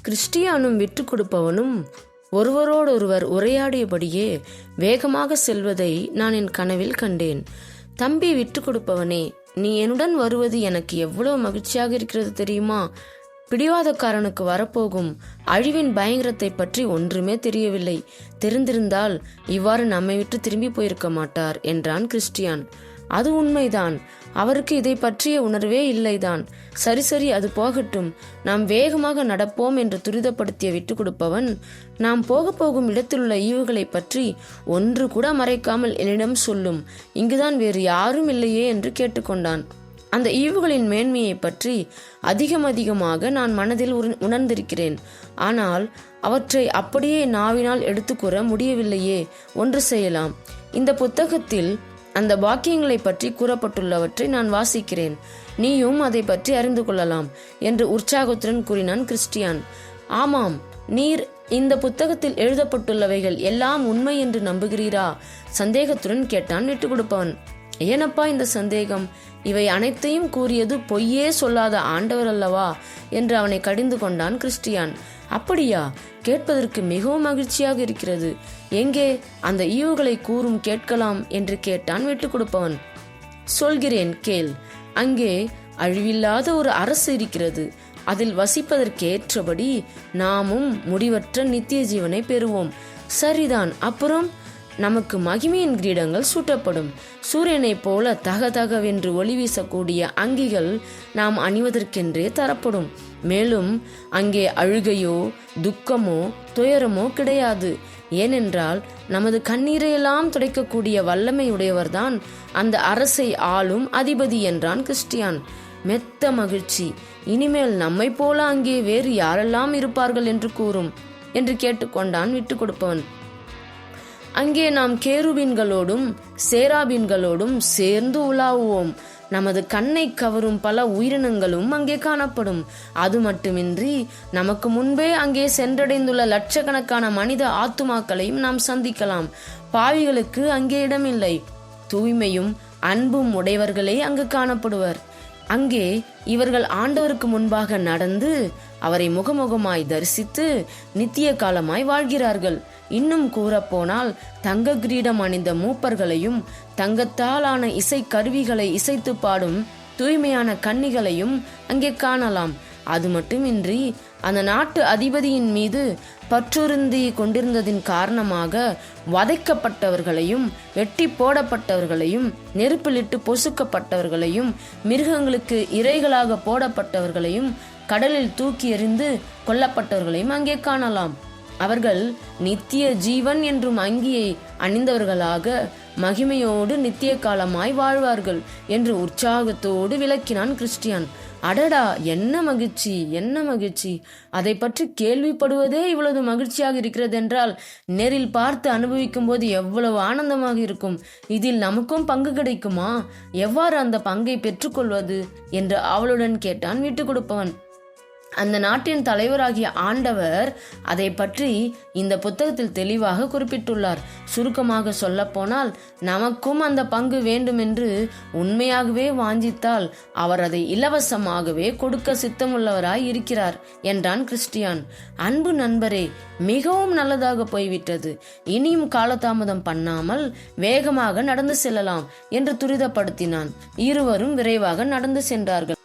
கிறிஸ்டியானும் விட்டு கொடுப்பவனும் ஒருவரோடொருவர் உரையாடியபடியே வேகமாக செல்வதை நான் என் கனவில் கண்டேன். தம்பி, விட்டு கொடுப்பவனே, நீ என்னுடன் வருவது எனக்கு எவ்வளவு மகிழ்ச்சியாக இருக்கிறது தெரியுமா? பிடிவாதக்காரனுக்கு வரப்போகும் அழிவின் பயங்கரத்தை பற்றி ஒன்றுமே தெரியவில்லை. தெரிந்திருந்தால் இவ்வாறு நம்மை விட்டு திரும்பி போயிருக்க மாட்டார் என்றான் கிறிஸ்டியான். அது உண்மைதான். அவருக்கு இதை பற்றிய உணர்வே இல்லைதான். சரி சரி, அது போகட்டும். நாம் வேகமாக நடப்போம் என்று துரிதப்படுத்திய விட்டு கொடுப்பவன், நாம் போக போகும் இடத்திலுள்ள ஈவுகளை பற்றி ஒன்று கூட மறைக்காமல் என்னிடம் சொல்லும். இங்குதான் வேறு யாரும் இல்லையே என்று கேட்டுக்கொண்டான். அந்த ஈவுகளின் மேன்மையை பற்றி அதிகமாக நான் மனதில் உணர்ந்திருக்கிறேன். ஆனால் அவற்றை அப்படியே நாவினால் எடுத்துக்கூற முடியவில்லையே. ஒன்று செய்யலாம். இந்த புத்தகத்தில் அந்த பாக்கியங்களை பற்றி கூறப்பட்டுள்ளவற்றை நான் வாசிக்கிறேன். நீயும் அதை பற்றி அறிந்து கொள்ளலாம் என்று உற்சாகத்துடன் கூறினான் கிறிஸ்டியான். ஆமாம், நீர் இந்த புத்தகத்தில் எழுதப்பட்டுள்ளவைகள் எல்லாம் உண்மை என்று நம்புகிறீரா? சந்தேகத்துடன் கேட்டான் விட்டு கொடுப்பவன். ஏனப்பா இந்த சந்தேகம்? இவை அனைத்தையும் கூறியது பொய்யே சொல்லாத ஆண்டவர் அல்லவா என்று அவனை கடிந்து கொண்டான் கிறிஸ்டியான். அப்படியா? கேட்பதற்கு மிகவும் மகிழ்ச்சியாக இருக்கிறது. எங்கே அந்த ஈவுகளை கூறும், கேட்கலாம் என்று கேட்டான் விட்டு கொடுப்பவன். சொல்கிறேன், கேள். அங்கே அழிவில்லாத ஒரு அரசு இருக்கிறது. அதில் வசிப்பதற்கேற்றபடி நாமும் முடிவற்ற நித்திய ஜீவனை பெறுவோம். சரிதான். அப்புறம் நமக்கு மகிமையின் கிரீடங்கள் சூட்டப்படும். சூரியனை போல தகதகவென்று ஒளி வீசக்கூடிய அங்கிகள் நாம் அணிவதற்கென்றே தரப்படும். மேலும் அங்கே அழுகையோ துக்கமோ துயரமோ கிடையாது. ஏனென்றால் நமது கண்ணீரையெல்லாம் துடைக்கக்கூடிய வல்லமை உடையவர்தான் அந்த அரசை ஆளும் அதிபதி என்றான் கிறிஸ்டியான். மெத்த மகிழ்ச்சி. இனிமேல் நம்மை போல அங்கே வேறு யாரெல்லாம் இருப்பார்கள் என்று கூறும் என்று கேட்டுக்கொண்டான் விட்டு கொடுப்பவன். அங்கே நாம் கேருபீன்களோடும் சேராபீன்களோடும் சேர்ந்து உலாவுவோம். நமது கண்ணை கவரும் பல உயிரினங்களும் அங்கே காணப்படும். அது மட்டுமின்றி நமக்கு முன்பே அங்கே சென்றடைந்துள்ள லட்சக்கணக்கான மனித ஆத்துமாக்களையும் நாம் சந்திக்கலாம். பாவிகளுக்கு அங்கே இடமில்லை. தூய்மையும் அன்பும் உடையவர்களே அங்கு காணப்படுவர். அங்கே இவர்கள் ஆண்டவருக்கு முன்பாக நடந்து அவரை முகமுகமாய் தரிசித்து நித்திய காலமாய் வாழ்கிறார்கள். இன்னும் கூறப்போனால் தங்க கிரீடம் அணிந்த மூப்பர்களையும் தங்கத்தாலான இசை கருவிகளை இசைத்து பாடும் தூய்மையான கன்னிகளையும் அங்கே காணலாம். அது மட்டுமின்றி அந்த நாட்டு அதிபதியின் மீது பற்றுறுந்தி கொண்டிருந்ததின் காரணமாக வதைக்கப்பட்டவர்களையும் வெட்டி போடப்பட்டவர்களையும் நெருப்பிலிட்டு பொசுக்கப்பட்டவர்களையும் மிருகங்களுக்கு இரைகளாக போடப்பட்டவர்களையும் கடலில் தூக்கி எறிந்து கொல்லப்பட்டவர்களையும் அங்கே காணலாம். அவர்கள் நித்திய ஜீவன் என்றும் அங்கியை அணிந்தவர்களாக மகிமையோடு நித்திய காலமாய் வாழ்வார்கள் என்று உற்சாகத்தோடு விளக்கினான் கிறிஸ்டியான். அடடா, என்ன மகிழ்ச்சி, என்ன மகிழ்ச்சி! அதை பற்றி கேள்விப்படுவதே இவ்வளவு மகிழ்ச்சியாக இருக்கிறது என்றால் நேரில் பார்த்து அனுபவிக்கும் போது எவ்வளவு ஆனந்தமாக இருக்கும். இதில் நமக்கும் பங்கு கிடைக்குமா? எவ்வாறு அந்த பங்கை பெற்றுக்கொள்வது என்று அவளுடன் கேட்டான் விட்டு கொடுப்பவன். அந்த நாட்டின் தலைவராகிய ஆண்டவர் அதை பற்றி இந்த புத்தகத்தில் தெளிவாக குறிப்பிட்டுள்ளார். சுருக்கமாக சொல்ல போனால், நமக்கும் அந்த பங்கு வேண்டும் என்று உண்மையாகவே வாஞ்சித்தால் அவர் அதை இலவசமாகவே கொடுக்க சித்தமுள்ளவராய் இருக்கிறார் என்றான் கிறிஸ்டியான். அன்பு நண்பரே, மிகவும் நல்லதாக போய்விட்டது. இனியும் காலதாமதம் பண்ணாமல் வேகமாக நடந்து செல்லலாம் என்று துரிதப்படுத்தினான். இருவரும் விரைவாக நடந்து சென்றார்கள்.